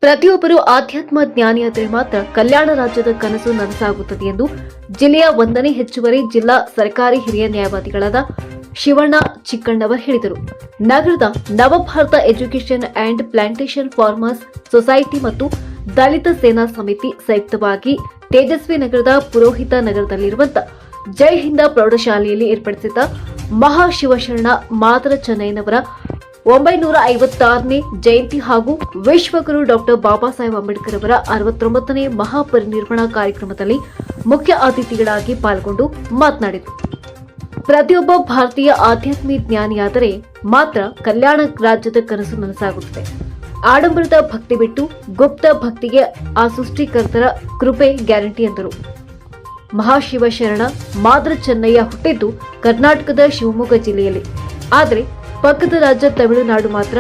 ಪ್ರತಿಯೊಬ್ಬರು ಆಧ್ಯಾತ್ಮ ಜ್ಞಾನಿಯಾದರೆ ಮಾತ್ರ ಕಲ್ಯಾಣ ರಾಜ್ಯದ ಕನಸು ನನಸಾಗುತ್ತದೆ ಎಂದು ಜಿಲ್ಲೆಯ 1ನೇ ಹೆಚ್ಚುವರಿ ಜಿಲ್ಲಾ ಸರ್ಕಾರಿ ಹಿರಿಯ ನ್ಯಾಯವಾದಿಗಳಾದ ಶಿವಣ್ಣ ಚಿಕ್ಕಣ್ಣವರ್ ಹೇಳಿದರು. ನಗರದ ನವಭಾರತ education and plantation farmers society ಮತ್ತು ದಲಿತ ಸೇನಾ ಸಮಿತಿ ಸಂಯುಕ್ತವಾಗಿ ತೇಜಸ್ವಿ ನಗರದ ಪುರೋಹಿತ ನಗರದಲ್ಲಿರುವಂತಹ ಜೈ ಹಿಂದ ಪ್ರೌಢಶಾಲೆಯಲ್ಲಿ ಏರ್ಪಡಿಸಿದ್ದ ಮಹಾಶಿವಶರಣ ಮಾದರ ಚೆನ್ನಯ್ಯನವರ 956ನೇ ಜಯಂತಿ ಹಾಗೂ ವಿಶ್ವಗುರು ಡಾಕ್ಟರ್ ಬಾಬಾ ಸಾಹೇಬ್ ಅಂಬೇಡ್ಕರ್ ಅವರ 69ನೇ ಮಹಾಪರಿನಿರ್ವಾಣ ಕಾರ್ಯಕ್ರಮದಲ್ಲಿ ಮುಖ್ಯ ಅತಿಥಿಗಳಾಗಿ ಪಾಲ್ಗೊಂಡು ಮಾತನಾಡಿದರು. ಪ್ರತಿಯೊಬ್ಬ ಭಾರತೀಯ ಆಧ್ಯಾತ್ಮಿಕ ಜ್ಞಾನಿಯಾದರೆ ಮಾತ್ರ ಕಲ್ಯಾಣ ರಾಜ್ಯದ ಕನಸು ನನಸಾಗುತ್ತದೆ. ಆಡಂಬರದ ಭಕ್ತಿ ಬಿಟ್ಟು ಗುಪ್ತ ಭಕ್ತಿಗೆ ಆ ಸೃಷ್ಟಿಕರ್ತರ ಕೃಪೆ ಗ್ಯಾರಂಟಿ ಎಂದರು. ಮಹಾಶಿವಶರಣ ಮಾದರ ಚೆನ್ನಯ್ಯ ಹುಟ್ಟಿದ್ದು ಕರ್ನಾಟಕದ ಶಿವಮೊಗ್ಗ ಜಿಲ್ಲೆಯಲ್ಲಿ. ಆದರೆ ಪಕ್ಕದ ರಾಜ್ಯ ತಮಿಳುನಾಡು ಮಾತ್ರ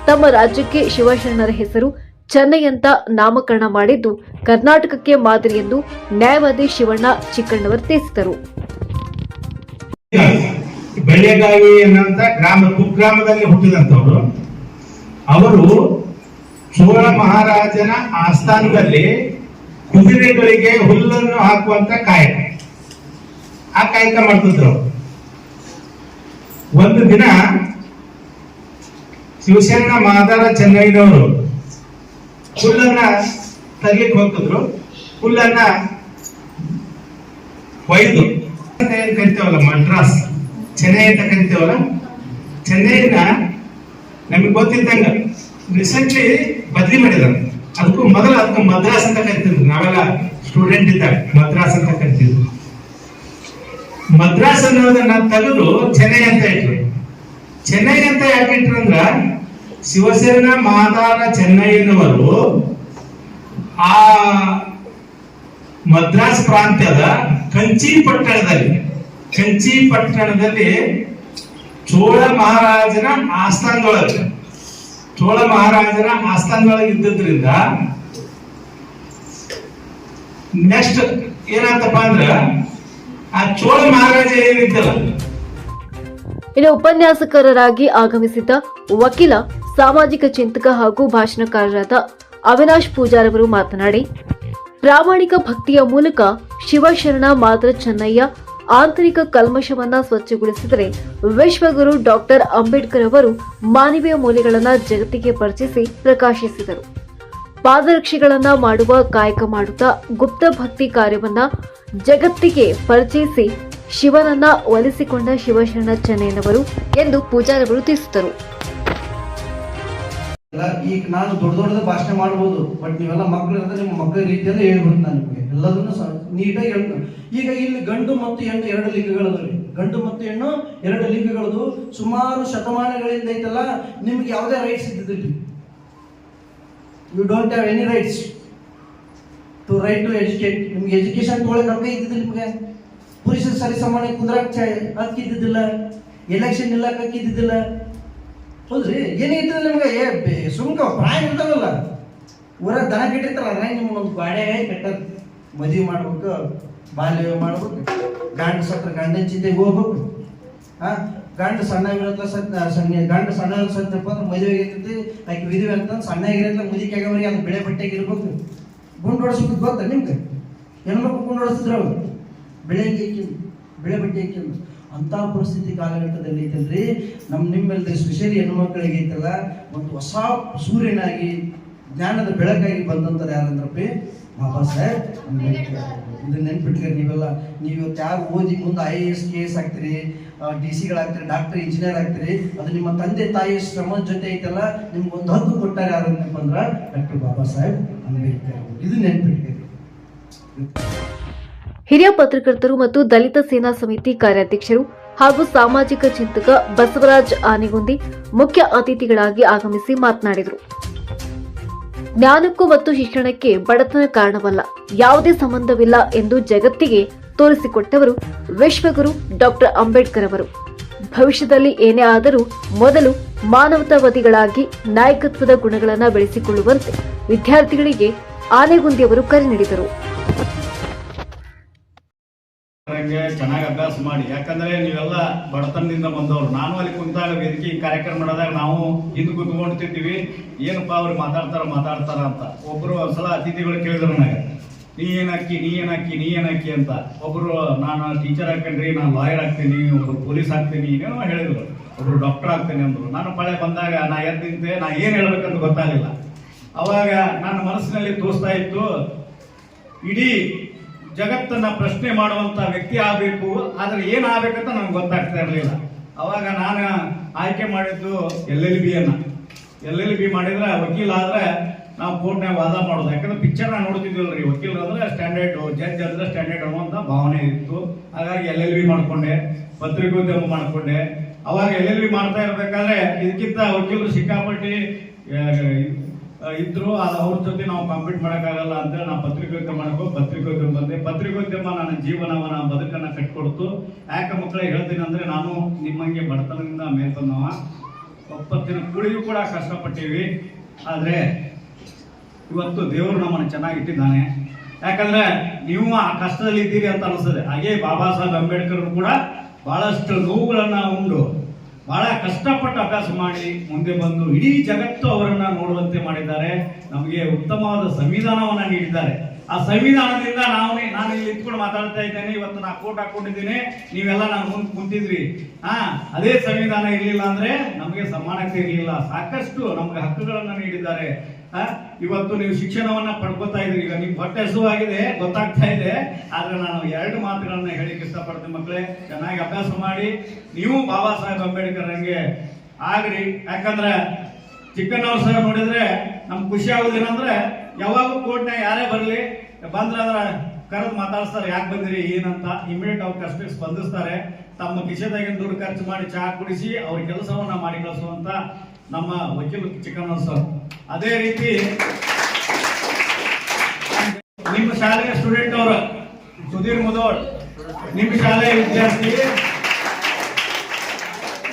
ತಮ್ಮ ರಾಜ್ಯಕ್ಕೆ ಶಿವಶರಣರ ಹೆಸರು ಚೆನ್ನೈ ಅಂತ ನಾಮಕರಣ ಮಾಡಿದ್ದು ಕರ್ನಾಟಕಕ್ಕೆ ಮಾದರಿ ಎಂದು ನ್ಯಾಯವಾದಿ ಶಿವಣ್ಣ ಚಿಕ್ಕಣ್ಣವರ್ ತಿಳಿಸಿದರು. ಬೆಳ್ಳೆಗಾವಿ ಎನ್ನುವಂತ ಕುಗ್ರಾಮದಲ್ಲಿ ಹುಟ್ಟಿದಂತವರು ಅವರು ಚೋಳ ಮಹಾರಾಜನ ಆಸ್ಥಾನದಲ್ಲಿ ಕುದುರೆಗಳಿಗೆ ಹುಲ್ಲನ್ನು ಹಾಕುವಂತ ಕಾಯಕ ಮಾಡ್ತಿದ್ರು. ಒಂದು ದಿನ ಶಿವಶರಣ ಮಾದಾರ ಚೆನ್ನೈನವರು ಹುಲ್ಲನ್ನ ತರ್ಲಿಕ್ಕೆ ಹೋಗ್ತಿದ್ರು. ಹುಲ್ಲನ್ನ ಒಯ್ದು ಕರಿತೇವಲ್ಲ ಮಡ್ರಾಸ್ ಚೆನ್ನೈ ಅಂತ ಕರಿತೇವಲ್ಲ, ಚೆನ್ನೈನ ನಮಗೆ ಗೊತ್ತಿದ್ದಂಗ ರೀಸೆಂಟ್ಲಿ ಬದಲಿ ಮಾಡಿದಾರೆ. ಅದಕ್ಕೂ ಮದ್ರಾಸ್ ಅಂತ ಕರಿತಿದ್ರು. ನಾವೆಲ್ಲ ಸ್ಟೂಡೆಂಟ್ ಇದ್ದಾಗ ಮದ್ರಾಸ್ ಅಂತ ಕರಿತಿದ್ರು. ಮದ್ರಾಸ್ ಅನ್ನೋದನ್ನ ತೆಗೆದು ಚೆನ್ನೈ ಅಂತ ಇಟ್ರು. ಚೆನ್ನೈ ಅಂತ ಯಾಕೆ ಇಟ್ರು ಅಂದ್ರ ಶಿವಶರಣ ಮಾದಾರ ಚೆನ್ನಯ್ಯನವರು ಆ ಮದ್ರಾಸ್ ಪ್ರಾಂತ್ಯದ ಕಂಚಿ ಪಟ್ಟಣದಲ್ಲಿ ಚೋಳ ಮಹಾರಾಜನ ಆಸ್ಥಾನದೊಳಗೆ ಇದ್ದದ್ರಿಂದ ನೆಕ್ಸ್ಟ್ ಏನಾಗ್ತಪ್ಪ ಅಂದ್ರ ಆ ಚೋಳ ಮಹಾರಾಜ ಏನಿದ್ದಲ್ಲ. ಇನ್ನು ಉಪನ್ಯಾಸಕರಾಗಿ ಆಗಮಿಸಿದ್ದ ವಕೀಲ, ಸಾಮಾಜಿಕ ಚಿಂತಕ ಹಾಗೂ ಭಾಷಣಕಾರರಾದ ಅವಿನಾಶ್ ಪೂಜಾರ್ ಅವರು ಮಾತನಾಡಿ, ಪ್ರಾಮಾಣಿಕ ಭಕ್ತಿಯ ಮೂಲಕ ಶಿವಶರಣ ಮಾದರ ಚೆನ್ನಯ್ಯ ಆಂತರಿಕ ಕಲ್ಮಶವನ್ನ ಸ್ವಚ್ಛಗೊಳಿಸಿದರೆ ವಿಶ್ವಗುರು ಡಾಕ್ಟರ್ ಅಂಬೇಡ್ಕರ್ ಅವರು ಮಾನವೀಯ ಮೌಲ್ಯಗಳನ್ನು ಜಗತ್ತಿಗೆ ಪರಿಚಯಿಸಿ ಪ್ರಕಾಶಿಸಿದರು. ಪಾದರಕ್ಷೆಗಳನ್ನ ಮಾಡುವ ಕಾಯಕ ಮಾಡುತ್ತಾ ಗುಪ್ತ ಭಕ್ತಿ ಕಾರ್ಯವನ್ನ ಜಗತ್ತಿಗೆ ಪರಿಚಯಿಸಿ ಶಿವನನ್ನ ಒಲಿಸಿಕೊಂಡ ಶಿವಶರಣ ಚೆನ್ನಯ್ಯನವರು ಎಂದು ಪೂಜಾರವರು ತಿಳಿಸಿದರು. ಈಗ ನಾನು ದೊಡ್ಡ ಭಾಷಣ ಮಾಡಬಹುದು, ಬಟ್ ನೀವೆಲ್ಲ ಮಕ್ಕಳು ಇರೋದ್ರೆ ನಿಮ್ಮ ಮಕ್ಕಳ ರೀತಿಯಲ್ಲಿ ಹೇಳ್ಬಿಡ್ತು. ನಾನು ನಿಮಗೆ ಎಲ್ಲದನ್ನು ನೀಟಾಗಿ ಹೇಳ್ತೀನಿ. ಈಗ ಇಲ್ಲಿ ಗಂಡು ಮತ್ತು ಹೆಣ್ಣು ಎರಡು ಲಿಂಗಗಳದ್ರಿ. ಗಂಡು ಮತ್ತು ಹೆಣ್ಣು ಎರಡು ಲಿಂಗಗಳದು ಸುಮಾರು ಶತಮಾನಗಳಿಂದ ಐತಲ್ಲ. ನಿಮ್ಗೆ ಯಾವುದೇ ರೈಟ್ಸ್ ಇದ್ದಿದ್ದಿಲ್ಲ. You don't have any rights to right to educate. ನಿಮ್ಗೆ ಎಜುಕೇಶನ್ ತೊಗೊಳಕ್ ಹಕ್ಕ ಇದ್ದಿದ್ದಿಲ್ಲ. ನಿಮ್ಗೆ ಪುರುಷ ಸರಿ ಸಮಾನ ಕುಂದ್ರಕ್ ಹಕ್ಕಿದ್ದಿದ್ದಿಲ್ಲ. ಎಲೆಕ್ಷನ್ ನಿಲ್ಲಕ್ ಹಕ್ಕಿದ್ದಿದ್ದಿಲ್ಲ. ಹೌದ್ರಿ, ಏನೇ ಇದ್ದಿಲ್ಲ ನಿಮ್ಗೆ. ಸುಮ್ಕ ಪ್ರಾಯ ಇರ್ತಾವಲ್ಲ, ಊರ ದನ ಕೆಟ್ಟಿರ್ತಾರ, ಅದ್ರಾಗ ನಿಮ್ಗೆ ಒಂದು ಗಾಡಿಯಾಗ ಕೆಟ್ಟದ್ ಮದುವೆ ಮಾಡ್ಬೇಕು, ಬಾಲ್ಯ ಮಾಡ್ಬೇಕು, ಗಂಡ ಸತ್ರ ಗಂಡನ ಚಿಂತೆಗೆ ಹೋಗ್ಬೇಕು. ಗಂಡ ಸಣ್ಣಗಿರತ್ತ ಗಂಡ ಸಣ್ಣ ಸತ್ತಪ್ಪ ಅಂದ್ರೆ ಮದುವೆ ಆಗಿರ್ತೈತಿ, ಆಕೆ ವಿಧವೆ ಅಂತ ಸಣ್ಣಗಿರತ್ತ ಮುದಿಕೆ ಆಗವರಿಗೆ ಅದು ಬೆಳೆ ಬಟ್ಟೆಗೆ ಇರ್ಬೇಕು. ಗುಂಡು ಹೊಡ್ಸೋದು ಗೊತ್ತ ನಿಮ್ಗೆ? ಹೆಣ್ಮಕ್ಳು ಗುಂಡು ಹೊಡಿಸಿದ್ರು ಅವ್ರು ಬೆಳೆ ಬಟ್ಟೆ ಹಾಕಿ. ಅಂತ ಪರಿಸ್ಥಿತಿ ಕಾಲಘಟ್ಟದಲ್ಲಿ ಐತಲ್ರಿ ನಿಮ್ಮೆಲ್ಲರಿ ಸ್ಪೆಷಲಿ ಹೆಣ್ಮಕ್ಳಿಗೆ ಐತಲ್ಲ ಒಂದು ಹೊಸ ಸೂರ್ಯನಾಗಿ ಜ್ಞಾನದ ಬೆಳಕಾಗಿ ಬಂದಂಥದ್ದು ಯಾರಂದ್ರಪ್ಪ ಬಾಬಾ ಸಾಹೇಬ್ ಅಂಬೇಡ್ಕರ್. ಇದನ್ನ ನೆನ್ಪಿಟ್ಕರಿ. ನೀವು ಇವತ್ತು ಯಾರು ಓದಿ ಮುಂದೆ IAS KS ಆಗ್ತೀರಿ, DC ಡಾಕ್ಟರ್ ಇಂಜಿನಿಯರ್ ಆಗ್ತೀರಿ, ಅದು ನಿಮ್ಮ ತಂದೆ ತಾಯಿ ಶ್ರಮದ ಜೊತೆ ಐತಲ್ಲ. ನಿಮ್ಗೊಂದು ಹಕ್ಕು ಕೊಟ್ಟಾರೆ ಯಾರಂತಪ್ಪ ಅಂದ್ರ ಡಾಕ್ಟರ್ ಬಾಬಾ ಸಾಹೇಬ್ ಅಂಬೇಡ್ಕರ್. ಇದು ನೆನ್ಪಿಟ್ಕರಿ. ಹಿರಿಯ ಪತ್ರಕರ್ತರು ಮತ್ತು ದಲಿತ ಸೇನಾ ಸಮಿತಿ ಕಾರ್ಯಾಧ್ಯಕ್ಷರು ಹಾಗೂ ಸಾಮಾಜಿಕ ಚಿಂತಕ ಬಸವರಾಜ್ ಆನೆಗುಂದಿ ಮುಖ್ಯ ಅತಿಥಿಗಳಾಗಿ ಆಗಮಿಸಿ ಮಾತನಾಡಿದರು. ಜ್ಞಾನಕ್ಕೂ ಮತ್ತು ಶಿಕ್ಷಣಕ್ಕೆ ಬಡತನ ಕಾರಣವಲ್ಲ, ಯಾವುದೇ ಸಂಬಂಧವಿಲ್ಲ ಎಂದು ಜಗತ್ತಿಗೆ ತೋರಿಸಿಕೊಟ್ಟವರು ವಿಶ್ವಗುರು ಡಾಕ್ಟರ್ ಅಂಬೇಡ್ಕರ್ ಅವರು. ಭವಿಷ್ಯದಲ್ಲಿ ಏನೇ ಆದರೂ ಮೊದಲು ಮಾನವತಾವಾದಿಗಳಾಗಿ ನಾಯಕತ್ವದ ಗುಣಗಳನ್ನು ಬೆಳೆಸಿಕೊಳ್ಳುವಂತೆ ವಿದ್ಯಾರ್ಥಿಗಳಿಗೆ ಆನೆಗುಂದಿ ಅವರು ಕರೆ ನೀಡಿದರು. ಹೇಳ್ದಂಗೆ ಚೆನ್ನಾಗಿ ಅಭ್ಯಾಸ ಮಾಡಿ. ಯಾಕಂದ್ರೆ ನೀವೆಲ್ಲ ಬಡತನದಿಂದ ಬಂದವರು. ನಾನು ಅಲ್ಲಿ ಕುಂತಾಗ ವೇದಿಕೆ ಕಾರ್ಯಕ್ರಮ ಮಾಡೋದಾಗ ನಾವು ಹಿಂದೆ ಕುತ್ಕೊಂಡ್ತಿದ್ದೀವಿ, ಏನಪ್ಪ ಅವ್ರು ಮಾತಾಡ್ತಾರ ಅಂತ. ಒಬ್ರು ಒಂದ್ಸಲ ಅತಿಥಿಗಳು ಕೇಳಿದ್ರು ನನಗೆ, ನೀ ಏನಕ್ಕಿ ಅಂತ. ಒಬ್ರು ನಾನು ಟೀಚರ್ ಹಾಕ್ತೇನ್ರಿ, ನಾನು ಲಾಯರ್ ಆಗ್ತೀನಿ, ಒಬ್ರು ಪೊಲೀಸ್ ಆಗ್ತೀನಿ, ಏನೋ ಹೇಳಿದ್ರು. ಒಬ್ರು ಡಾಕ್ಟರ್ ಆಗ್ತೀನಿ ಅಂದ್ರು. ನಾನು ಪಳೆ ಬಂದಾಗ ನಾ ಎದ್ದು ನಿಂತೆ, ನಾ ಏನ್ ಹೇಳ್ಬೇಕಂತ ಗೊತ್ತಾಗಲಿಲ್ಲ. ಅವಾಗ ನನ್ನ ಮನಸ್ಸಿನಲ್ಲಿ ತೋರಿಸ್ತಾ ಇತ್ತು, ಇಡೀ ಜಗತ್ತನ್ನ ಪ್ರಶ್ನೆ ಮಾಡುವಂತ ವ್ಯಕ್ತಿ ಆಗ್ಬೇಕು, ಆದ್ರೆ ಏನ್ ಆಗ್ಬೇಕಂತ ನಮ್ಗೆ ಗೊತ್ತಾಗ್ತಾ ಇರಲಿಲ್ಲ. ಅವಾಗ ನಾನು ಆಯ್ಕೆ ಮಾಡಿದ್ದು LLB ಮಾಡಿದ್ರೆ ವಕೀಲ ಆದ್ರೆ ನಾವು ಕೋರ್ಟ್ನಾಗ ವಾದ ಮಾಡೋದು. ಯಾಕಂದ್ರೆ ಪಿಕ್ಚರ್ ನಾ ನೋಡ್ತಿದ್ವಲ್ರಿ, ವಕೀಲರು ಅಂದ್ರೆ ಸ್ಟ್ಯಾಂಡರ್ಡ್, ಜಡ್ಜ್ ಅಂದ್ರೆ ಸ್ಟ್ಯಾಂಡರ್ಡ್ ಅನ್ನುವಂತ ಭಾವನೆ ಇತ್ತು. ಹಾಗಾಗಿ LLB ಮಾಡ್ಕೊಂಡೆ, ಪತ್ರಿಕೋದ್ಯಮ ಮಾಡ್ಕೊಂಡೆ. ಅವಾಗ LLB ಮಾಡ್ತಾ ಇರ್ಬೇಕಾದ್ರೆ ಇದಕ್ಕಿಂತ ವಕೀಲರು ಸಿಕ್ಕಾಪಟ್ಟಿ ಇದ್ರು. ಅವ್ರ ಜೊತೆ ನಾವು ಕಾಂಪೀಟ್ ಮಾಡೋಕ್ಕಾಗಲ್ಲ ಅಂತೇಳಿ ನಾವು ಪತ್ರಿಕೋದ್ಯಮ ಬಂದೆ. ಪತ್ರಿಕೋದ್ಯಮ ನನ್ನ ಜೀವನವನ್ನ ಬದುಕನ್ನ ಕಟ್ಕೊಡ್ತು. ಯಾಕೆ ಮಕ್ಕಳೇ ಹೇಳ್ತೀನಿ ಅಂದ್ರೆ, ನಾನು ನಿಮ್ಮಂಗೆ ಬಡತನದಿಂದ ಮೇಲ್ತಂದವ, ಒಪ್ಪತ್ತಿನ ಕೂಳಿಗೂ ಕೂಡ ಕಷ್ಟಪಟ್ಟಿವಿ. ಆದ್ರೆ ಇವತ್ತು ದೇವರು ನಮ್ಮನ್ನು ಚೆನ್ನಾಗಿಟ್ಟಿದ್ದಾನೆ. ಯಾಕಂದ್ರೆ ನೀವು ಆ ಕಷ್ಟದಲ್ಲಿ ಇದ್ದೀರಿ ಅಂತ ಅನಿಸ್ತದೆ. ಹಾಗೆ ಬಾಬಾ ಸಾಹೇಬ್ ಅಂಬೇಡ್ಕರ್ ಕೂಡ ಬಹಳಷ್ಟು ನೋವುಗಳನ್ನ ಉಂಡು ಬಹಳ ಕಷ್ಟಪಟ್ಟು ಅಭ್ಯಾಸ ಮಾಡಿ ಮುಂದೆ ಬಂದು ಇಡೀ ಜಗತ್ತು ಅವರನ್ನ ನೋಡುವಂತೆ ಮಾಡಿದ್ದಾರೆ. ನಮಗೆ ಉತ್ತಮವಾದ ಸಂವಿಧಾನವನ್ನ ನೀಡಿದ್ದಾರೆ. ಆ ಸಂವಿಧಾನದಿಂದ ನಾನು ಇಲ್ಲಿ ಇಟ್ಕೊಂಡು ಮಾತಾಡ್ತಾ ಇದ್ದೇನೆ. ಇವತ್ತು ನಾ ಕೋಟ್ ಹಾಕೊಂಡಿದ್ದೀನಿ, ನೀವೆಲ್ಲ ನಾನು ಮುಂದೆ ಕುಂತಿದ್ರಿ. ಅದೇ ಸಂವಿಧಾನ ಇರ್ಲಿಲ್ಲ ಅಂದ್ರೆ ನಮಗೆ ಸಮಾನತೆ ಇರಲಿಲ್ಲ. ಸಾಕಷ್ಟು ನಮ್ಗೆ ಹಕ್ಕುಗಳನ್ನ ನೀಡಿದ್ದಾರೆ. ಇವತ್ತು ನೀವು ಶಿಕ್ಷಣವನ್ನ ಪಡ್ಕೋತಾ ಇದ್ರಿ. ಈಗ ನಿಮ್ಗೆ ಹೊಟ್ಟೆ ಹಸುವಾಗಿದೆ, ಗೊತ್ತಾಗ್ತಾ ಇದೆ. ಆದ್ರೆ ನಾನು 2 ಮಾತುಗಳನ್ನ ಹೇಳಿಕ್ಕೆ ಇಷ್ಟಪಡ್ತೀನಿ. ಮಕ್ಕಳೇ, ಚೆನ್ನಾಗಿ ಅಭ್ಯಾಸ ಮಾಡಿ, ನೀವು ಬಾಬಾ ಸಾಹೇಬ್ ಅಂಬೇಡ್ಕರ್ ಹಂಗೆ ಆಗ್ರಿ. ಯಾಕಂದ್ರೆ ಚಿಕ್ಕಣ್ಣವ್ರ ಸರ್ ನೋಡಿದ್ರೆ ನಮ್ಗೆ ಖುಷಿ ಆಗುದೇನಂದ್ರೆ, ಯಾವಾಗೂ ಕೋರ್ಟ್ನಾಗ ಯಾರೇ ಬರ್ಲಿ ಬಂದ್ರ ಕರೆದು ಮಾತಾಡಿಸ್ತಾರೆ, ಯಾಕೆ ಬಂದಿರಿ ಏನಂತ. ಇಮಿಡಿಯೇಟ್ ಅವ್ರ ಕಷ್ಟಕ್ಕೆ ಸ್ಪಂದಿಸ್ತಾರೆ. ತಮ್ಮ ಕಿಶೆದಾಗಿನ ದುಡ್ಡು ಖರ್ಚು ಮಾಡಿ ಚಹಾ ಕುಡಿಸಿ ಅವ್ರ ಕೆಲಸವನ್ನ ಮಾಡಿ ಕಳಿಸುವಂತ ನಮ್ಮ ವಕೀಲ ಚಿಕ್ಕಣ್ಣ ಸರ್. ಅದೇ ರೀತಿ ನಿಮ್ಮ ಶಾಲೆಯ ಸ್ಟೂಡೆಂಟ್ ಅವರು ಸುಧೀರ್ ಮುದೋಳ್, ನಿಮ್ಮ ಶಾಲೆಯ ವಿದ್ಯಾರ್ಥಿ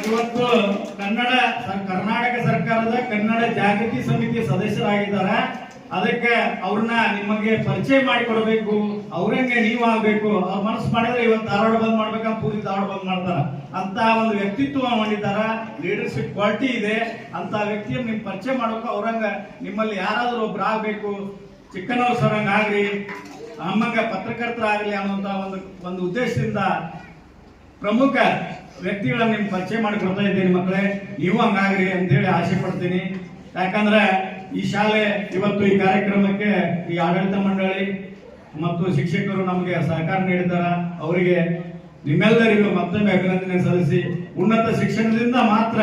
ಇವತ್ತು ಕರ್ನಾಟಕ ಸರ್ಕಾರದ ಕನ್ನಡ ಜಾಗೃತಿ ಸಮಿತಿ ಸದಸ್ಯರಾಗಿದ್ದಾರೆ. ಅದಕ್ಕೆ ಅವ್ರನ್ನ ನಿಮಗೆ ಪರಿಚಯ ಮಾಡಿಕೊಡ್ಬೇಕು, ಅವ್ರಂಗೆ ನೀವು ಆಗ್ಬೇಕು. ಅವ್ರ ಮನಸ್ಸು ಮಾಡಿದ್ರೆ ಇವತ್ತು ಧಾರವಾಡ ಬಂದ್ ಮಾಡ್ಬೇಕಂತ ಪೂರಿ ಧಾರವಾಡ ಬಂದ್ ಮಾಡ್ತಾರ. ಅಂತ ಒಂದು ವ್ಯಕ್ತಿತ್ವ ಮಾಡಿದಾರ, ಲೀಡರ್ಶಿಪ್ ಕ್ವಾಲಿಟಿ ಇದೆ. ಅಂತ ವ್ಯಕ್ತಿಯನ್ನು ನಿಮ್ ಪರಿಚಯ ಮಾಡ್ಬೇಕು. ಅವ್ರಂಗ ನಿಮ್ಮಲ್ಲಿ ಯಾರಾದ್ರೂ ಒಬ್ರು ಆಗ್ಬೇಕು, ಚಿಕ್ಕನವ್ರ ಸರಂಗ ಆಗ್ರಿ, ನಮ್ಮಂಗ ಪತ್ರಕರ್ತರಾಗ್ಲಿ ಅನ್ನುವಂತ ಒಂದು ಉದ್ದೇಶದಿಂದ ಪ್ರಮುಖ ವ್ಯಕ್ತಿಗಳನ್ನ ನಿಮ್ ಪರಿಚಯ ಮಾಡಿಕೊಡ್ತಾ ಇದ್ದೀನಿ. ಮಕ್ಕಳೇ, ನೀವು ಹಂಗಾಗ್ರಿ ಅಂತೇಳಿ ಆಸೆ ಪಡ್ತೀನಿ. ಯಾಕಂದ್ರೆ ಈ ಶಾಲೆ ಇವತ್ತು ಈ ಕಾರ್ಯಕ್ರಮಕ್ಕೆ ಈ ಆಡಳಿತ ಮಂಡಳಿ ಮತ್ತು ಶಿಕ್ಷಕರು ನಮಗೆ ಸಹಕಾರ ನೀಡಿದ್ದಾರೆ. ಅವರಿಗೆ ನಿಮ್ಮೆಲ್ಲರಿಗೂ ಮತ್ತೊಮ್ಮೆ ಅಭಿನಂದನೆ ಸಲ್ಲಿಸಿ, ಉನ್ನತ ಶಿಕ್ಷಣದಿಂದ ಮಾತ್ರ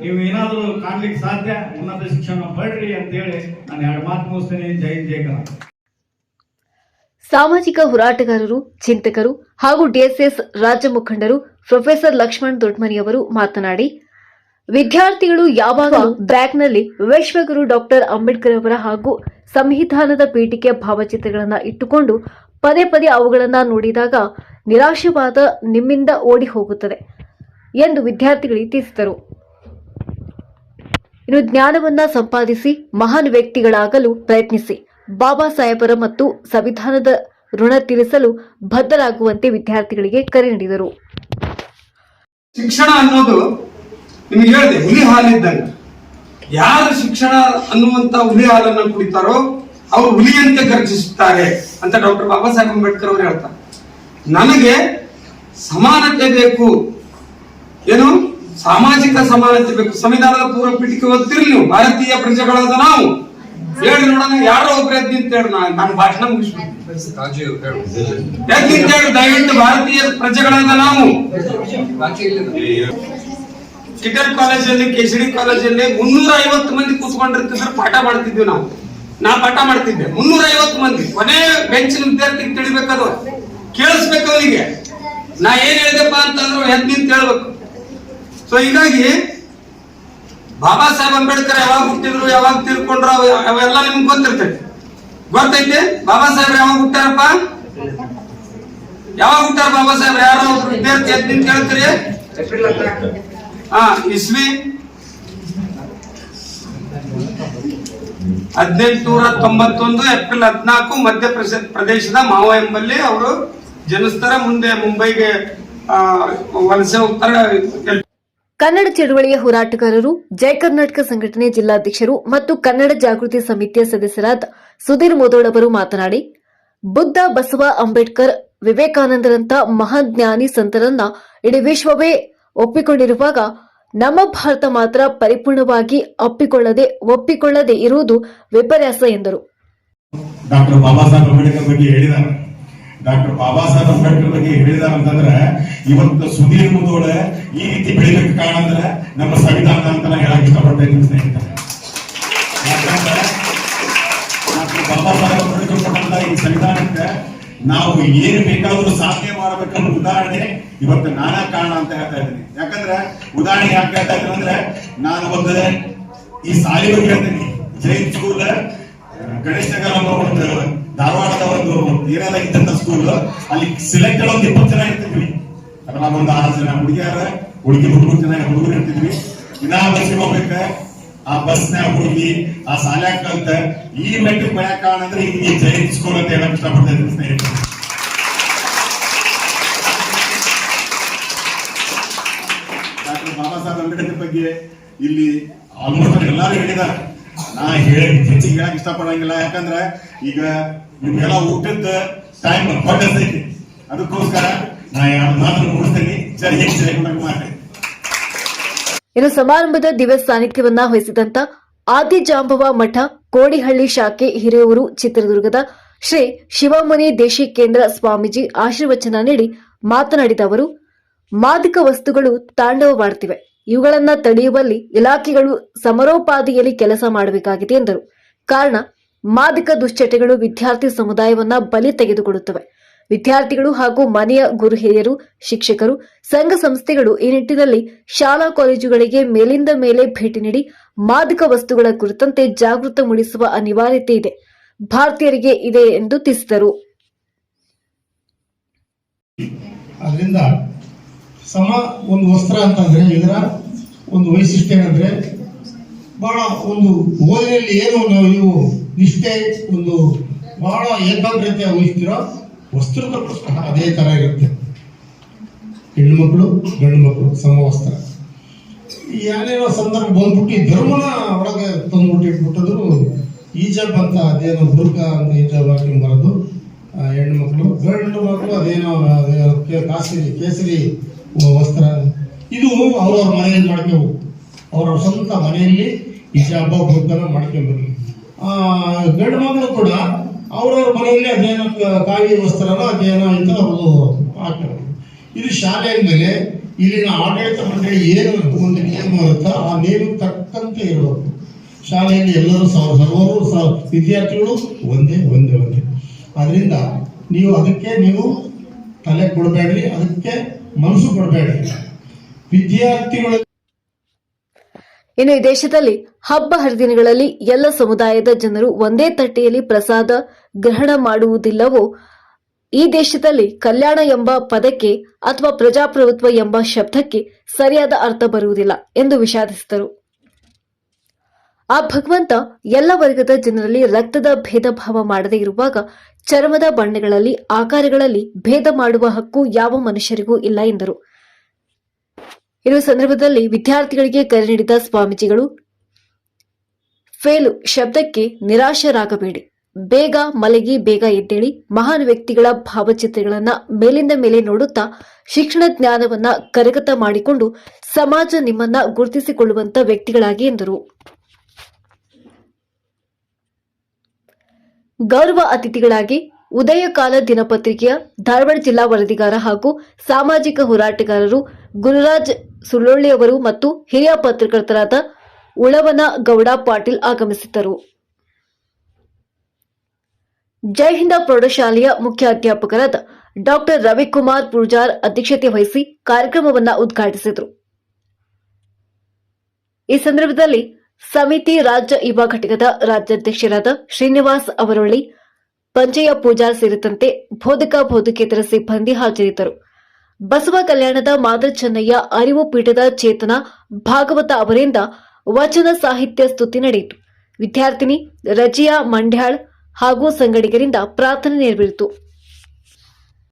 ನೀವು ಏನಾದರೂ ಕಾಣ್ಲಿಕ್ಕೆ ಸಾಧ್ಯ. ಉನ್ನತ ಶಿಕ್ಷಣ ಪಡ್ರಿ ಅಂತೇಳಿ ನಾನು 2 ಮಾತು ಮುಗಿಸ್ತೇನೆ. ಜೈ ಜೈ ಕನ್ನಡ. ಸಾಮಾಜಿಕ ಹೋರಾಟಗಾರರು, ಚಿಂತಕರು ಹಾಗೂ DSS ರಾಜ್ಯ ಮುಖಂಡರು ಪ್ರೊಫೆಸರ್ ಲಕ್ಷ್ಮಣ್ ದೊಡ್ಮನಿಯವರು ಮಾತನಾಡಿ, ವಿದ್ಯಾರ್ಥಿಗಳು ಯಾವಾಗಲೂ ಬ್ಯಾಗ್ನಲ್ಲಿ ವಿಶ್ವಗುರು ಡಾಕ್ಟರ್ ಅಂಬೇಡ್ಕರ್ ಅವರ ಹಾಗೂ ಸಂವಿಧಾನದ ಪೀಠಿಕೆ ಭಾವಚಿತ್ರಗಳನ್ನು ಇಟ್ಟುಕೊಂಡು ಪದೇ ಪದೇ ಅವುಗಳನ್ನು ನೋಡಿದಾಗ ನಿರಾಶವಾದ ನಿಮ್ಮಿಂದ ಓಡಿ ಹೋಗುತ್ತದೆ ಎಂದು ವಿದ್ಯಾರ್ಥಿಗಳಿಗೆ ತಿಳಿಸಿದರು. ಇನ್ನು ಜ್ಞಾನವನ್ನ ಸಂಪಾದಿಸಿ ಮಹಾನ್ ವ್ಯಕ್ತಿಗಳಾಗಲು ಪ್ರಯತ್ನಿಸಿ, ಬಾಬಾ ಸಾಹೇಬರ ಮತ್ತು ಸಂವಿಧಾನದ ಋಣ ತೀರಿಸಲು ಬದ್ಧರಾಗುವಂತೆ ವಿದ್ಯಾರ್ಥಿಗಳಿಗೆ ಕರೆ ನೀಡಿದರು. ಶಿಕ್ಷಣ ಅನ್ನೋದು ನಿಮಗೆ ಹೇಳಿದೆ, ಹುಲಿ ಹಾಲಿದ್ದಂಗೆ. ಯಾರು ಶಿಕ್ಷಣ ಅನ್ನುವಂತ ಹುಲಿ ಹಾಲನ್ನು ಕುಡಿತಾರೋ ಅವರು ಹುಲಿಯಂತೆ ಗರ್ಜಿಸುತ್ತಾರೆ ಅಂತ ಡಾಕ್ಟರ್ ಬಾಬಾ ಸಾಹೇಬ್ ಅಂಬೇಡ್ಕರ್ ಅವರು ಹೇಳ್ತಾರೆ. ನನಗೆ ಸಮಾನತೆ ಬೇಕು, ಏನು ಸಾಮಾಜಿಕ ಸಮಾನತೆ ಬೇಕು. ಸಂವಿಧಾನದ ಪೂರ್ವ ಪೀಠಿಕೆ ಓದ್ತಿರ್ಲಿ ನೀವು, ಭಾರತೀಯ ಪ್ರಜೆಗಳಾದ ನಾವು. ಹೇಳಿ ನೋಡೋಣ, ಯಾರೋ ಒಬ್ರು ಎದ್ದು ನಿಂತೇಳಿ ನಾನು ಭಾಷಣ ಮುಗಿಸ್ಬಿಡ್ತೀನಿ. ಎದ್ದು ನಿಂತೇಳಿ ದಯವಿಟ್ಟು ಭಾರತೀಯ ಪ್ರಜೆಗಳಾದ ನಾವು. ಕಿಟಲ್ ಕಾಲೇಜಲ್ಲಿ, KCD ಕಾಲೇಜಲ್ಲಿ 350 ಮಂದಿ ಕೂತ್ಕೊಂಡಿರ್ತಿದ್ರು, ಪಾಠ ಮಾಡ್ತಿದ್ವಿ ನಾವು. ನಾ ಪಾಠ ಮಾಡ್ತಿದ್ದೆ, 350 ಮಂದಿ. ಕೊನೆ ಬೆಂಚಿನ ವಿದ್ಯಾರ್ಥಿಗೆ ತಿಳಿಬೇಕದು, ಕೇಳಿಸ್ಬೇಕು ಅವನಿಗೆ. ನಾ ಏನ್ ಹೇಳಿದೆಪ್ಪ ಅಂತಂದ್ರು ಎದ್ದು ನಿಂತ ಹೇಳ್ಬೇಕು. ಸೊ ಹೀಗಾಗಿ ಬಾಬಾ ಸಾಹೇಬ್ ಅಂಬೇಡ್ಕರ್ ಯಾವಾಗ ಹುಟ್ಟಿದ್ರು, ಯಾವಾಗ ತೀರ್ಕೊಂಡ್ರು, ಅವೆಲ್ಲ ನಿಮ್ಗೆ ಗೊತ್ತಿರ್ತೈತೆ. ಗೊತ್ತೈತೆ ಬಾಬಾ ಸಾಹೇಬ್ರು ಯಾವಾಗ ಹುಟ್ಟಾರಪ್ಪ? ಯಾವಾಗ ಹುಟ್ಟಾರ ಬಾಬಾ ಸಾಹೇಬ್ರು? ಯಾರೋ ಒಬ್ರು ವಿದ್ಯಾರ್ಥಿ ಎದ್ದು ನಿಂತ ಹೇಳ್ತೀರಿ? ಇಸ್ವಿ 1891 ಏಪ್ರಿಲ್ 14 ಮಧ್ಯಪ್ರದೇಶದ ಮಾವ ಎಂಬಲ್ಲಿ ಅವರು ಜನಿಸ್ತಾರ, ಮುಂದೆ ಮುಂಬೈಗೆ ವಲಸೆ ಹೋಗ್ತಾರೆ. ಕನ್ನಡ ಚಳವಳಿಯ ಹೋರಾಟಗಾರರು, ಜಯ ಕರ್ನಾಟಕ ಸಂಘಟನೆ ಜಿಲ್ಲಾಧ್ಯಕ್ಷರು ಮತ್ತು ಕನ್ನಡ ಜಾಗೃತಿ ಸಮಿತಿಯ ಸದಸ್ಯರಾದ ಸುಧೀರ್ ಮುಧೋಳ್ ಅವರು ಮಾತನಾಡಿ, ಬುದ್ಧ, ಬಸವ, ಅಂಬೇಡ್ಕರ್, ವಿವೇಕಾನಂದರಂತ ಮಹಾನ್ ಜ್ಞಾನಿ ಸಂತರನ್ನ ಇಡೀ ವಿಶ್ವವೇ ಒಪ್ಪಿಕೊಂಡಿರುವಾಗ ನಮ್ಮ ಭಾರತ ಮಾತ್ರ ಪರಿಪೂರ್ಣವಾಗಿ ಒಪ್ಪಿಕೊಳ್ಳದೆ ಇರುವುದು ವಿಪರ್ಯಾಸ ಎಂದರು. ಡಾಕ್ಟರ್ ಬಾಬಾ ಸಾಹೇಬ್ ಅಂಬೇಡ್ಕರ್ ಬಗ್ಗೆ ಹೇಳಿದ್ದಾರೆ. ಡಾಕ್ಟರ್ ಬಾಬಾ ಸಾಹೇಬ್ ಅಂಬೇಡ್ಕರ್ ಬಗ್ಗೆ ಹೇಳಿದಾರೆ ಅಂತಂದ್ರೆ ಇವತ್ತು ಸುಧೀರ್ ಮುಧೋಳ ಈ ರೀತಿ ಬೆಳಿಲಿಕ್ಕೆ ಕಾರಣ ಅಂದ್ರೆ ನಮ್ಮ ಸಂವಿಧಾನ ಅಂತ ನಾನು ಹೇಳಕ್ ಇಷ್ಟಪಡ್ತಾ ಇದ್ದೀನಿ ಸ್ನೇಹಿತರೆ. ಯಾಕಂದ್ರೆ ಡಾಕ್ಟರ್ ಬಾಬಾ ಸಾಹೇಬ್ ಅಂಬೇಡ್ಕರ್ ಕೊಟ್ಟಂತ ಈ ಸಂವಿಧಾನಕ್ಕೆ ನಾವು ಏನು ಬೇಕಾದ್ರೂ ಸಾಧನೆ ಮಾಡಬೇಕನ್ನೋ ಉದಾಹರಣೆ ಇವತ್ತು ನಾನಾ ಕಾರಣ ಅಂತ ಹೇಳ್ತಾ ಇದ್ದೀನಿ. ಯಾಕಂದ್ರೆ ಉದಾಹರಣೆ ಯಾಕೆ ಹೇಳ್ತಾ ಇದ್ದೀನಿ ಅಂದ್ರೆ, ನಾನು ಒಂದು ಈ ಸಾಲಿ ಬಗ್ಗೆ ಹೇಳ್ತೀನಿ. ಜೈನ್ ಸ್ಕೂಲ್ ಗಣೇಶ್ ನಗರ ಒಂದು ಧಾರವಾಡದ ಒಂದು ಏರಿಯಾದ ಇದ್ದಂತ ಸ್ಕೂಲ್, ಅಲ್ಲಿ ಸಿಲೆಕ್ಟೆಡ್ ಒಂದು 20 ಜನ ಇರ್ತಿದ್ವಿ. ಅದ್ರಾಗ ಒಂದು 6 ಜನ ಹುಡುಗಿಯರ, ಹುಡುಗಿ 3 ಜನ ಹುಡುಗರು ಇರ್ತಿದ್ವಿ. ದಿನಾ ಬಸ್ಸಿಗೆ ಹೋಗ್ಬೇಕ, ಆ ಬಸ್ನ್ಯಾಗ ಹೋಗಿ ಆ ಶಾಲ್ಯಾಗ ಕಲ್ತ ಈ ಮೆಟ್ರಿಕ್ ಬಯಕ ಕಾರಣ ಅಂದ್ರೆ ಈ ಜೈನ್ ಸ್ಕೂಲ್ ಅಂತ ಹೇಳಕ್ ಇಷ್ಟಪಡ್ತಾ ಇದ್ದೀನಿ ಸ್ನೇಹಿತರೆ. ಡಾಕ್ಟರ್ ಬಾಬಾ ಸಾಹೇಬ್ ಅಂಬೇಡ್ಕರ್ ಬಗ್ಗೆ ಇಲ್ಲಿ ಆಲ್ಮೋಸ್ಟ್ ಎಲ್ಲರೂ ಹೇಳಿದ್ದಾರೆ. ನಾ ಹೆಚ್ಚಿಗೆ ಹೇಳಕ್ ಇಷ್ಟಪಡಂಗಿಲ್ಲ. ಯಾಕಂದ್ರೆ ಈಗ ನಿಮ್ಗೆಲ್ಲ ಊಟದ ಟೈಮ್ ಹೊಟ್ಟೈತಿ, ಅದಕ್ಕೋಸ್ಕರ ನಾ 2 ಮಾತು ಮುಗಿಸ್ತೀನಿ. ಜೈ ಮಾಡಿ. ಇನ್ನು ಸಮಾರಂಭದ ದಿವ್ಯ ಸಾನ್ನಿಧ್ಯವನ್ನ ವಹಿಸಿದಂತ ಆದಿಜಾಂಬವ ಮಠ ಕೋಡಿಹಳ್ಳಿ ಶಾಖೆ ಹಿರಿಯೂರು ಚಿತ್ರದುರ್ಗದ ಶ್ರೀ ಶಿವಮುನಿ ದೇಶಿಕೇಂದ್ರ ಸ್ವಾಮೀಜಿ ಆಶೀರ್ವಚನ ನೀಡಿ ಮಾತನಾಡಿದ ಅವರು, ಮಾದಕ ವಸ್ತುಗಳು ತಾಂಡವವಾಡುತ್ತಿವೆ. ಇವುಗಳನ್ನ ತಡೆಯುವಲ್ಲಿ ಇಲಾಖೆಗಳು ಸಮರೋಪಾದಿಯಲ್ಲಿ ಕೆಲಸ ಮಾಡಬೇಕಾಗಿದೆ ಎಂದರು. ಕಾರಣ, ಮಾದಕ ದುಶ್ಚಟಗಳು ವಿದ್ಯಾರ್ಥಿ ಸಮುದಾಯವನ್ನ ಬಲಿ ತೆಗೆದುಕೊಳ್ಳುತ್ತವೆ. ವಿದ್ಯಾರ್ಥಿಗಳು ಹಾಗೂ ಮನೆಯ ಗುರು ಹಿರಿಯರು, ಶಿಕ್ಷಕರು, ಸಂಘ ಸಂಸ್ಥೆಗಳು ಈ ನಿಟ್ಟಿನಲ್ಲಿ ಶಾಲಾ ಕಾಲೇಜುಗಳಿಗೆ ಮೇಲಿಂದ ಮೇಲೆ ಭೇಟಿ ನೀಡಿ ಮಾದಕ ವಸ್ತುಗಳ ಕುರಿತಂತೆ ಜಾಗೃತಿ ಮೂಡಿಸುವ ಅನಿವಾರ್ಯತೆ ಇದೆ, ಭಾರತೀಯರಿಗೆ ಇದೆ ಎಂದು ತಿಳಿಸಿದರು. ಅದರಿಂದ ಒಂದು ವಸ್ತ್ರ ಅಂತಂದ್ರೆ ಇದರ ಒಂದು ವೈಶಿಷ್ಟ್ಯ ಏನಂದ್ರೆ, ಬಹಳ ಒಂದು ಓದಿನಲ್ಲಿ ಏನು ನೀವು ನಿಷ್ಠೆ, ಒಂದು ಬಹಳ ಏಕಾಗ್ರತೆ ವಹಿಸ್ತಿರೋ ವಸ್ತ್ರದಲ್ಲೂ ಸಹ ಅದೇ ತರ ಇರುತ್ತೆ. ಹೆಣ್ಣು ಮಕ್ಕಳು ಗಂಡು ಮಕ್ಕಳು ಸಮವಸ್ತ್ರ. ಏನೇನೋ ಸಂದರ್ಭ ಬಂದ್ಬಿಟ್ಟು ಈ ಧರ್ಮನ ಒಳಗೆ ತಂದ್ಬಿಟ್ಟು ಇಟ್ಬಿಟ್ಟಿದ್ರು. ಈಜಾಬ್ ಅಂತ ಅದೇನೋ ಬುರ್ಕ ಅಂತ ಈಜಾಬ್ ಹಾಕಿ ಬರೋದು ಹೆಣ್ಣು ಮಕ್ಕಳು, ಗಂಡು ಮಕ್ಕಳು ಅದೇನೋ ಕೇಸರಿ ವಸ್ತ್ರ. ಇದು ಅವ್ರವ್ರ ಮನೆಯಲ್ಲಿ ಮಾಡ್ಕೋಬೇಕು, ಅವ್ರವ್ರ ಸ್ವಂತ ಮನೆಯಲ್ಲಿ ಹಿಜಾಬ ಬುರ್ಕನ ಮಾಡ್ಕೊಂಡ್ಬರ್ಲಿ. ಗಂಡು ಮಕ್ಕಳು ಕೂಡ ಅವ್ರವ್ರ ಮನೆಯಲ್ಲಿ ಅದೇನೋ ಕಾವಿ ವಸ್ತ್ರನ ಅದೇನೋ ಅಂತ ಅವರು ಹಾಕೋದು. ಇದು ಶಾಲೆಯ ಮೇಲೆ ಇಲ್ಲಿನ ಆಡಳಿತ ಮಂಡಳಿ ಏನು ಒಂದು ನಿಯಮ ಇರುತ್ತೋ ಆ ನಿಯಮಕ್ಕೆ ತಕ್ಕಂತೆ ಇರಬೇಕು. ಶಾಲೆಯಲ್ಲಿ ಎಲ್ಲರೂ ಸರ್ವರು ವಿದ್ಯಾರ್ಥಿಗಳು ಒಂದೇ. ಅದರಿಂದ ನೀವು ತಲೆ ಕೊಡಬೇಡ್ರಿ, ಅದಕ್ಕೆ ಮನಸ್ಸು ಕೊಡಬೇಡ್ರಿ ವಿದ್ಯಾರ್ಥಿಗಳು. ಇನ್ನು ಈ ದೇಶದಲ್ಲಿ ಹಬ್ಬ ಹರಿದಿನಗಳಲ್ಲಿ ಎಲ್ಲ ಸಮುದಾಯದ ಜನರು ಒಂದೇ ತಟ್ಟೆಯಲ್ಲಿ ಪ್ರಸಾದ ಗ್ರಹಣ ಮಾಡುವುದಿಲ್ಲವೋ ಈ ದೇಶದಲ್ಲಿ ಕಲ್ಯಾಣ ಎಂಬ ಪದಕ್ಕೆ ಅಥವಾ ಪ್ರಜಾಪ್ರಭುತ್ವ ಎಂಬ ಶಬ್ದಕ್ಕೆ ಸರಿಯಾದ ಅರ್ಥ ಬರುವುದಿಲ್ಲ ಎಂದು ವಿಷಾದಿಸಿದರು. ಆ ಭಗವಂತ ಎಲ್ಲ ವರ್ಗದ ಜನರಲ್ಲಿ ರಕ್ತದ ಭೇದ ಭಾವ ಮಾಡದೇ ಇರುವಾಗ ಚರ್ಮದ ಬಣ್ಣಗಳಲ್ಲಿ, ಆಕಾರಗಳಲ್ಲಿ ಭೇದ ಮಾಡುವ ಹಕ್ಕು ಯಾವ ಮನುಷ್ಯರಿಗೂ ಇಲ್ಲ ಎಂದರು. ಇರುವ ಸಂದರ್ಭದಲ್ಲಿ ವಿದ್ಯಾರ್ಥಿಗಳಿಗೆ ಕರೆ ನೀಡಿದ ಸ್ವಾಮೀಜಿಗಳು, ಫೇಲು ಶಬ್ದಕ್ಕೆ ನಿರಾಶರಾಗಬೇಡಿ, ಬೇಗ ಮಲಗಿ ಬೇಗ ಎದ್ದೇಳಿ, ಮಹಾನ್ ವ್ಯಕ್ತಿಗಳ ಭಾವಚಿತ್ರಗಳನ್ನ ಮೇಲಿಂದ ಮೇಲೆ ನೋಡುತ್ತಾ ಶಿಕ್ಷಣ ಜ್ಞಾನವನ್ನ ಕರಗತ ಮಾಡಿಕೊಂಡು ಸಮಾಜ ನಿಮ್ಮನ್ನ ಗುರುತಿಸಿಕೊಳ್ಳುವಂತ ವ್ಯಕ್ತಿಗಳಾಗಿ ಎಂದರು. ಗೌರವ ಅತಿಥಿಗಳಾಗಿ ಉದಯಕಾಲ ದಿನಪತ್ರಿಕೆಯ ಧಾರವಾಡ ಜಿಲ್ಲಾ ವರದಿಗಾರ ಹಾಗೂ ಸಾಮಾಜಿಕ ಹೋರಾಟಗಾರರು ಗುರುರಾಜ್ ಸುಳ್ಳೊಳ್ಳಿ ಅವರು ಮತ್ತು ಹಿರಿಯ ಪತ್ರಕರ್ತರಾದ ಉಳವನ ಗೌಡ ಪಾಟೀಲ್ ಆಗಮಿಸಿದ್ದರು. ಜೈ ಹಿಂದ ಪ್ರೌಢಶಾಲೆಯ ಮುಖ್ಯ ಅಧ್ಯಾಪಕರಾದ ಡಾಕ್ಟರ್ ರವಿಕುಮಾರ್ ಪೂಜಾರ್ ಅಧ್ಯಕ್ಷತೆ ವಹಿಸಿ ಕಾರ್ಯಕ್ರಮವನ್ನು ಉದ್ಘಾಟಿಸಿದರು. ಈ ಸಂದರ್ಭದಲ್ಲಿ ಸಮಿತಿ ರಾಜ್ಯ ಯುವ ಘಟಕದ ರಾಜ್ಯಾಧ್ಯಕ್ಷರಾದ ಶ್ರೀನಿವಾಸ್ ಅವರೊಳ್ಳಿ, ಪಂಚಯ್ಯ ಪೂಜಾರ್ ಸೇರಿದಂತೆ ಬೋಧಕೇತರ ಸಿಬ್ಬಂದಿ ಹಾಜರಿದ್ದರು. ಬಸವ ಕಲ್ಯಾಣದ ಮಾದರ್ ಚೆನ್ನಯ್ಯ ಅರಿವು ಪೀಠದ ಚೇತನ ಭಾಗವತ ಅವರಿಂದ ವಚನ ಸಾಹಿತ್ಯ ಸ್ತುತಿ ನಡೆಯಿತು. ವಿದ್ಯಾರ್ಥಿನಿ ರಜಿಯಾ ಮಂಡ್ಯಾಳ್ ಹಾಗೂ ಸಂಗಡಿಗರಿಂದ ಪ್ರಾರ್ಥನೆ ನೆರವೇರಿತು.